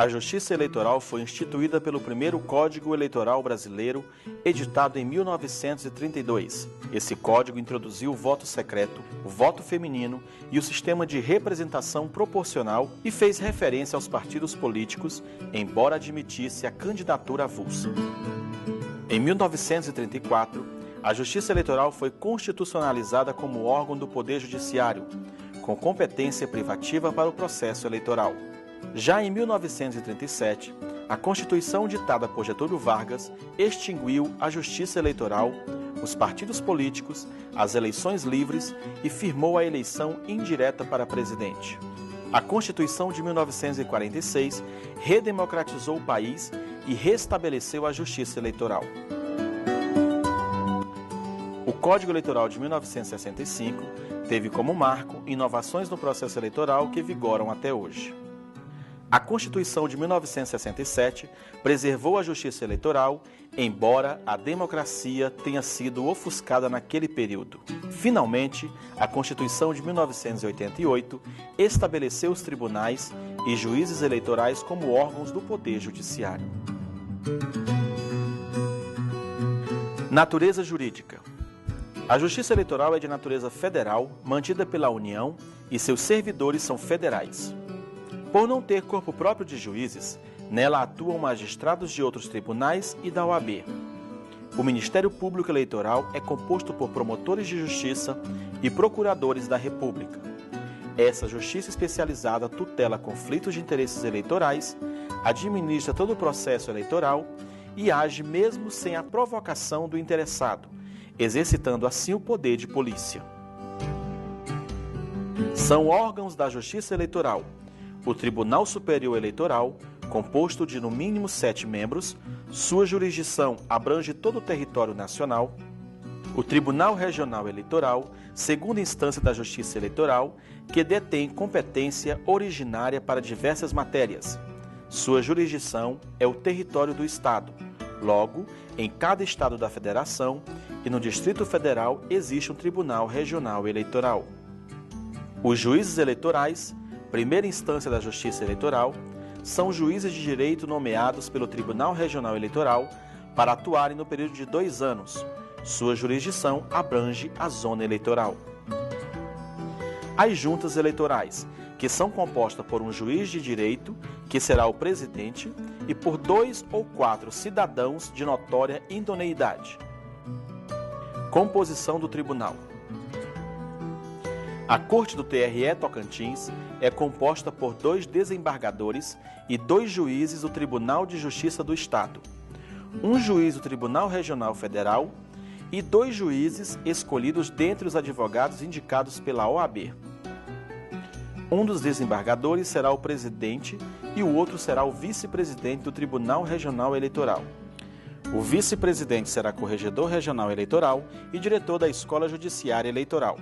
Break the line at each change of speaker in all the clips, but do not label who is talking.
A Justiça Eleitoral foi instituída pelo primeiro Código Eleitoral Brasileiro, editado em 1932. Esse código introduziu o voto secreto, o voto feminino e o sistema de representação proporcional e fez referência aos partidos políticos, embora admitisse a candidatura avulsa. Em 1934, a Justiça Eleitoral foi constitucionalizada como órgão do Poder Judiciário, com competência privativa para o processo eleitoral. Já em 1937, a Constituição ditada por Getúlio Vargas extinguiu a Justiça Eleitoral, os partidos políticos, as eleições livres e firmou a eleição indireta para presidente. A Constituição de 1946 redemocratizou o país e restabeleceu a Justiça Eleitoral. O Código Eleitoral de 1965 teve como marco inovações no processo eleitoral que vigoram até hoje. A Constituição de 1967 preservou a justiça eleitoral, embora a democracia tenha sido ofuscada naquele período. Finalmente, a Constituição de 1988 estabeleceu os tribunais e juízes eleitorais como órgãos do Poder Judiciário. Natureza jurídica. A Justiça Eleitoral é de natureza federal, mantida pela União, e seus servidores são federais. Por não ter corpo próprio de juízes, nela atuam magistrados de outros tribunais e da OAB. O Ministério Público Eleitoral é composto por promotores de justiça e procuradores da República. Essa justiça especializada tutela conflitos de interesses eleitorais, administra todo o processo eleitoral e age mesmo sem a provocação do interessado, exercitando assim o poder de polícia. São órgãos da Justiça Eleitoral o Tribunal Superior Eleitoral, composto de no mínimo 7 membros, sua jurisdição abrange todo o território nacional, o Tribunal Regional Eleitoral, segunda instância da Justiça Eleitoral, que detém competência originária para diversas matérias. Sua jurisdição é o território do Estado. Logo, em cada Estado da Federação e no Distrito Federal existe um Tribunal Regional Eleitoral. Os juízes eleitorais, primeira instância da Justiça Eleitoral, são juízes de direito nomeados pelo Tribunal Regional Eleitoral para atuarem no período de 2 anos. Sua jurisdição abrange a zona eleitoral. As juntas eleitorais, que são compostas por um juiz de direito, que será o presidente, e por 2 ou 4 cidadãos de notória idoneidade. Composição do tribunal. A Corte do TRE Tocantins é composta por 2 desembargadores e 2 juízes do Tribunal de Justiça do Estado, um juiz do Tribunal Regional Federal e 2 juízes escolhidos dentre os advogados indicados pela OAB. Um dos desembargadores será o presidente e o outro será o vice-presidente do Tribunal Regional Eleitoral. O vice-presidente será corregedor regional eleitoral e diretor da Escola Judiciária Eleitoral.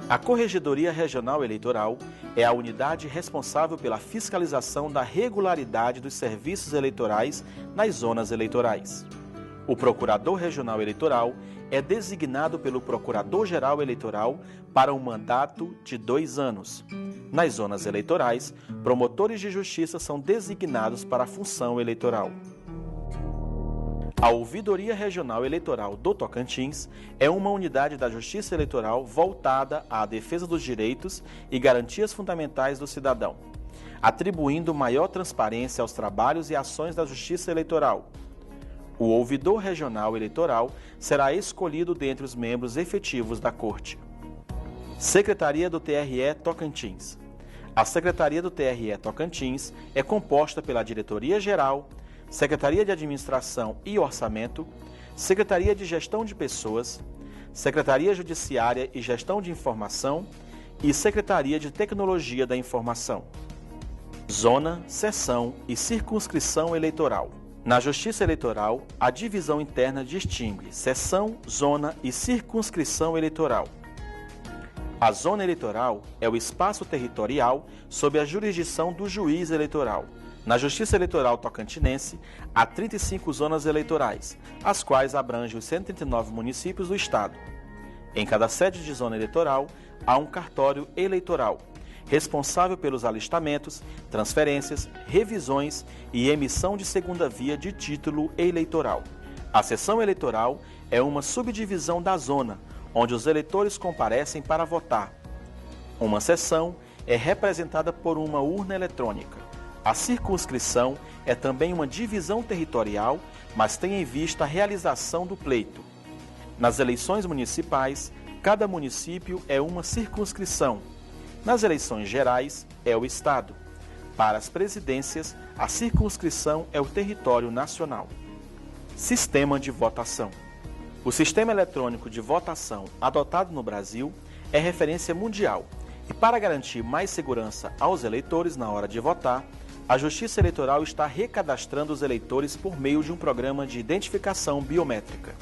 A Corregedoria Regional Eleitoral é a unidade responsável pela fiscalização da regularidade dos serviços eleitorais nas zonas eleitorais. O Procurador Regional Eleitoral é designado pelo Procurador-Geral Eleitoral para um mandato de 2 anos. Nas zonas eleitorais, promotores de justiça são designados para a função eleitoral. A Ouvidoria Regional Eleitoral do Tocantins é uma unidade da Justiça Eleitoral voltada à defesa dos direitos e garantias fundamentais do cidadão, atribuindo maior transparência aos trabalhos e ações da Justiça Eleitoral. O Ouvidor Regional Eleitoral será escolhido dentre os membros efetivos da Corte. Secretaria do TRE Tocantins. A Secretaria do TRE Tocantins é composta pela Diretoria-Geral, Secretaria de Administração e Orçamento, Secretaria de Gestão de Pessoas, Secretaria Judiciária e Gestão de Informação e Secretaria de Tecnologia da Informação. Zona, seção e circunscrição eleitoral. Na Justiça Eleitoral, a divisão interna distingue seção, zona e circunscrição eleitoral. A zona eleitoral é o espaço territorial sob a jurisdição do juiz eleitoral. Na Justiça Eleitoral Tocantinense, há 35 zonas eleitorais, as quais abrangem os 139 municípios do estado. Em cada sede de zona eleitoral, há um cartório eleitoral, responsável pelos alistamentos, transferências, revisões e emissão de segunda via de título eleitoral. A sessão eleitoral é uma subdivisão da zona, onde os eleitores comparecem para votar. Uma sessão é representada por uma urna eletrônica. A circunscrição é também uma divisão territorial, mas tem em vista a realização do pleito. Nas eleições municipais, cada município é uma circunscrição. Nas eleições gerais, é o Estado. Para as presidências, a circunscrição é o território nacional. Sistema de votação. O sistema eletrônico de votação adotado no Brasil é referência mundial e, para garantir mais segurança aos eleitores na hora de votar, a Justiça Eleitoral está recadastrando os eleitores por meio de um programa de identificação biométrica.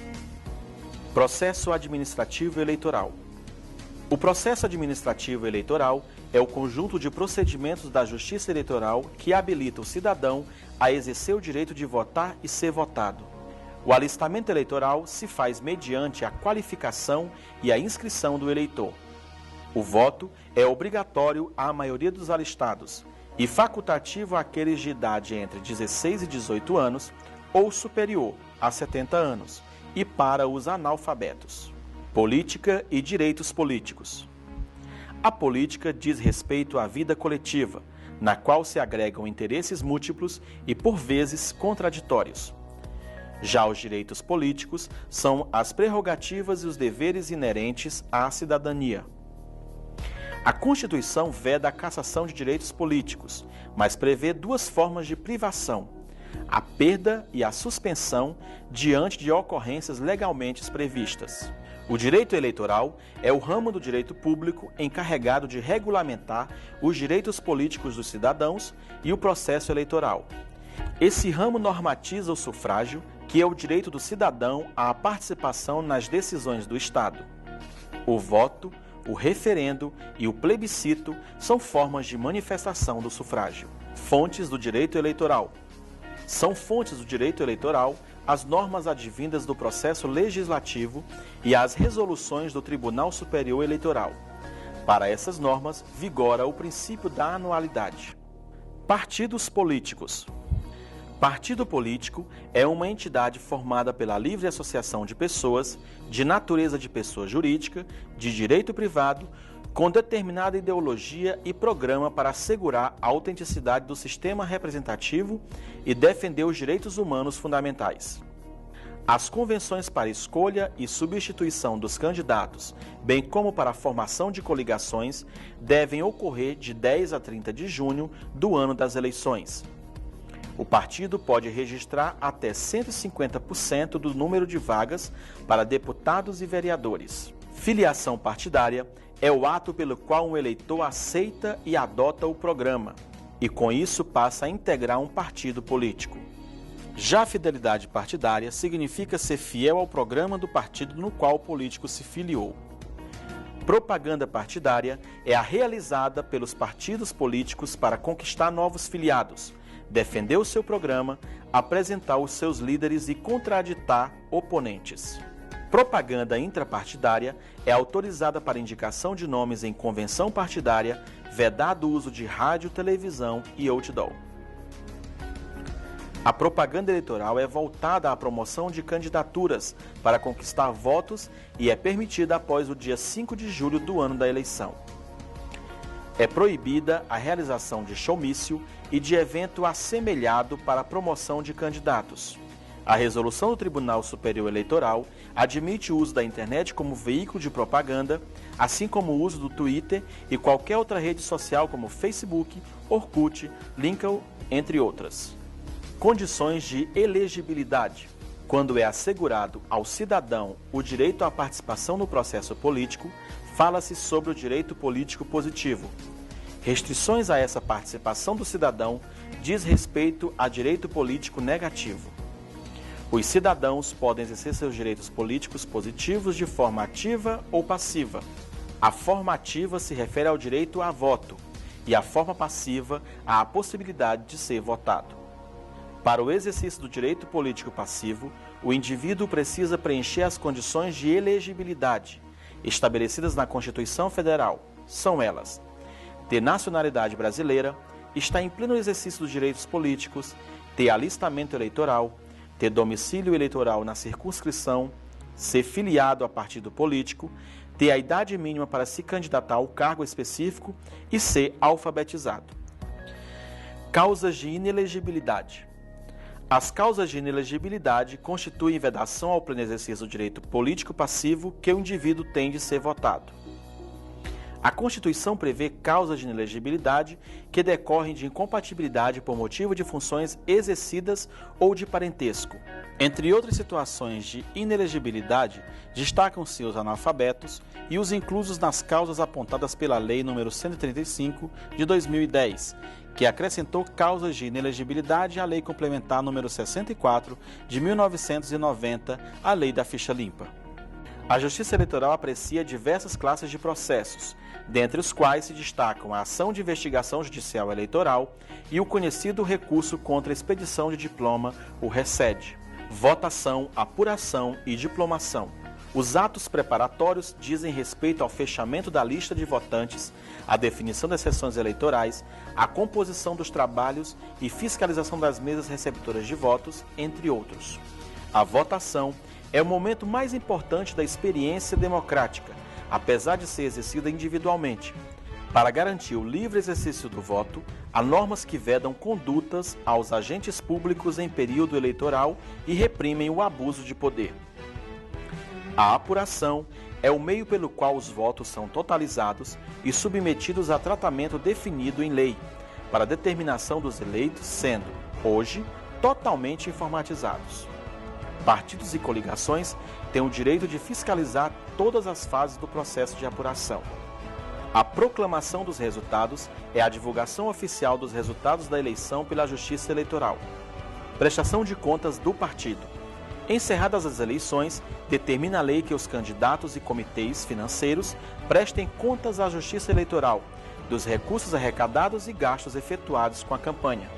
Processo administrativo eleitoral. O processo administrativo eleitoral é o conjunto de procedimentos da Justiça Eleitoral que habilita o cidadão a exercer o direito de votar e ser votado. O alistamento eleitoral se faz mediante a qualificação e a inscrição do eleitor. O voto é obrigatório à maioria dos alistados e facultativo àqueles de idade entre 16 e 18 anos ou superior a 70 anos e para os analfabetos. Política e direitos políticos. A política diz respeito à vida coletiva, na qual se agregam interesses múltiplos e, por vezes, contraditórios. Já os direitos políticos são as prerrogativas e os deveres inerentes à cidadania. A Constituição veda a cassação de direitos políticos, mas prevê duas formas de privação: a perda e a suspensão diante de ocorrências legalmente previstas. O direito eleitoral é o ramo do direito público encarregado de regulamentar os direitos políticos dos cidadãos e o processo eleitoral. Esse ramo normatiza o sufrágio, que é o direito do cidadão à participação nas decisões do Estado. O voto, o referendo e o plebiscito são formas de manifestação do sufrágio. Fontes do direito eleitoral. São fontes do direito eleitoral as normas advindas do processo legislativo e as resoluções do Tribunal Superior Eleitoral. Para essas normas, vigora o princípio da anualidade. Partidos políticos. Partido político é uma entidade formada pela livre associação de pessoas, de natureza de pessoa jurídica, de direito privado, com determinada ideologia e programa para assegurar a autenticidade do sistema representativo e defender os direitos humanos fundamentais. As convenções para escolha e substituição dos candidatos, bem como para a formação de coligações, devem ocorrer de 10 a 30 de junho do ano das eleições. O partido pode registrar até 150% do número de vagas para deputados e vereadores. Filiação partidária é o ato pelo qual um eleitor aceita e adota o programa, e com isso passa a integrar um partido político. Já a fidelidade partidária significa ser fiel ao programa do partido no qual o político se filiou. Propaganda partidária é a realizada pelos partidos políticos para conquistar novos filiados, defender o seu programa, apresentar os seus líderes e contraditar oponentes. Propaganda intrapartidária é autorizada para indicação de nomes em convenção partidária, vedado o uso de rádio, televisão e outdoor. A propaganda eleitoral é voltada à promoção de candidaturas para conquistar votos e é permitida após o dia 5 de julho do ano da eleição. É proibida a realização de showmício e de evento assemelhado para a promoção de candidatos. A resolução do Tribunal Superior Eleitoral admite o uso da internet como veículo de propaganda, assim como o uso do Twitter e qualquer outra rede social como Facebook, Orkut, LinkedIn, entre outras. Condições de elegibilidade. Quando é assegurado ao cidadão o direito à participação no processo político, fala-se sobre o direito político positivo. Restrições a essa participação do cidadão diz respeito a direito político negativo. Os cidadãos podem exercer seus direitos políticos positivos de forma ativa ou passiva. A forma ativa se refere ao direito a voto e a forma passiva à possibilidade de ser votado. Para o exercício do direito político passivo, o indivíduo precisa preencher as condições de elegibilidade estabelecidas na Constituição Federal. São elas: ter nacionalidade brasileira, estar em pleno exercício dos direitos políticos, ter alistamento eleitoral, ter domicílio eleitoral na circunscrição, ser filiado a partido político, ter a idade mínima para se candidatar ao cargo específico e ser alfabetizado. Causas de inelegibilidade. As causas de inelegibilidade constituem vedação ao pleno exercício do direito político passivo que o indivíduo tem de ser votado. A Constituição prevê causas de inelegibilidade que decorrem de incompatibilidade por motivo de funções exercidas ou de parentesco. Entre outras situações de inelegibilidade, destacam-se os analfabetos e os inclusos nas causas apontadas pela Lei nº 135, de 2010, que acrescentou causas de inelegibilidade à Lei Complementar nº 64, de 1990, a Lei da Ficha Limpa. A Justiça Eleitoral aprecia diversas classes de processos, dentre os quais se destacam a ação de investigação judicial eleitoral e o conhecido recurso contra a expedição de diploma, o RECED. Votação, apuração e diplomação. Os atos preparatórios dizem respeito ao fechamento da lista de votantes, à definição das sessões eleitorais, à composição dos trabalhos e fiscalização das mesas receptoras de votos, entre outros. A votação é o momento mais importante da experiência democrática, apesar de ser exercida individualmente. Para garantir o livre exercício do voto, há normas que vedam condutas aos agentes públicos em período eleitoral e reprimem o abuso de poder. A apuração é o meio pelo qual os votos são totalizados e submetidos a tratamento definido em lei, para a determinação dos eleitos, sendo, hoje, totalmente informatizados. Partidos e coligações têm o direito de fiscalizar todas as fases do processo de apuração. A proclamação dos resultados é a divulgação oficial dos resultados da eleição pela Justiça Eleitoral. Prestação de contas do partido. Encerradas as eleições, determina a lei que os candidatos e comitês financeiros prestem contas à Justiça Eleitoral dos recursos arrecadados e gastos efetuados com a campanha.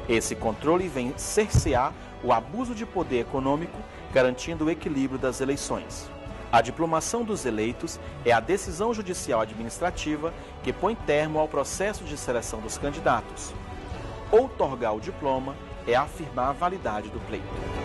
Esse controle vem cercear o abuso de poder econômico, garantindo o equilíbrio das eleições. A diplomação dos eleitos é a decisão judicial administrativa que põe termo ao processo de seleção dos candidatos. Outorgar o diploma é afirmar a validade do pleito.